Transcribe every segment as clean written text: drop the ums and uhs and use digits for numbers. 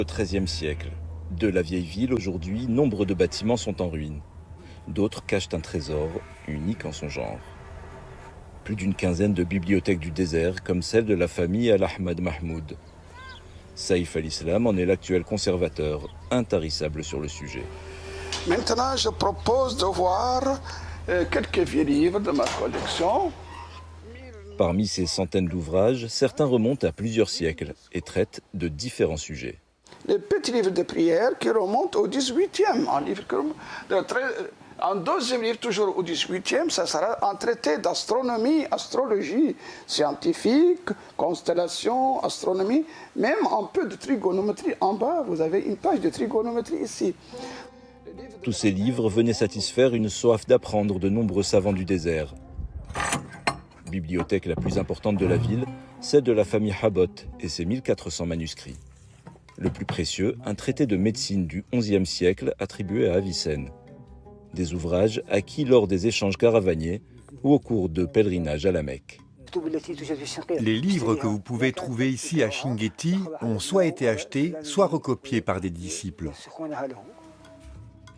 Au XIIIe siècle, de la vieille ville aujourd'hui, nombre de bâtiments sont en ruine. D'autres cachent un trésor unique en son genre. Plus d'une quinzaine de bibliothèques du désert, comme celle de la famille Al-Ahmad Mahmoud. Saïf al-Islam en est l'actuel conservateur, intarissable sur le sujet. Maintenant, je propose de voir quelques vieux livres de ma collection. Parmi ces centaines d'ouvrages, certains remontent à plusieurs siècles et traitent de différents sujets. Les petits livres de prière qui remontent au XVIIIe. Un deuxième livre, toujours au XVIIIe, ça sera un traité d'astronomie, astrologie scientifique, constellation, astronomie, même un peu de trigonométrie. En bas, vous avez une page de trigonométrie ici. Tous ces livres venaient satisfaire une soif d'apprendre de nombreux savants du désert. Bibliothèque la plus importante de la ville, celle de la famille Habot et ses 1400 manuscrits. Le plus précieux, un traité de médecine du XIe siècle attribué à Avicenne. Des ouvrages acquis lors des échanges caravaniers ou au cours de pèlerinages à la Mecque. Les livres que vous pouvez trouver ici à Chinguetti ont soit été achetés, soit recopiés par des disciples.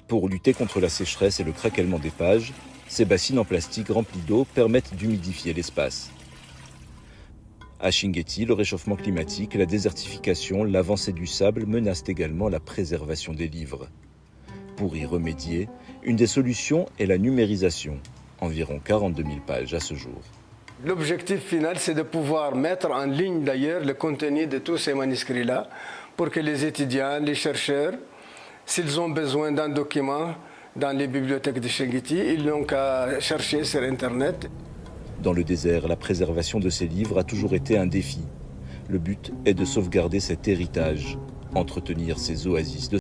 Pour lutter contre la sécheresse et le craquellement des pages, ces bassines en plastique remplies d'eau permettent d'humidifier l'espace. À Chinguetti, le réchauffement climatique, la désertification, l'avancée du sable menacent également la préservation des livres. Pour y remédier, une des solutions est la numérisation, environ 42 000 pages à ce jour. L'objectif final, c'est de pouvoir mettre en ligne d'ailleurs le contenu de tous ces manuscrits-là pour que les étudiants, les chercheurs, s'ils ont besoin d'un document dans les bibliothèques de Chinguetti, ils n'ont qu'à chercher sur Internet. Dans le désert, la préservation de ces livres a toujours été un défi. Le but est de sauvegarder cet héritage, entretenir ces oasis de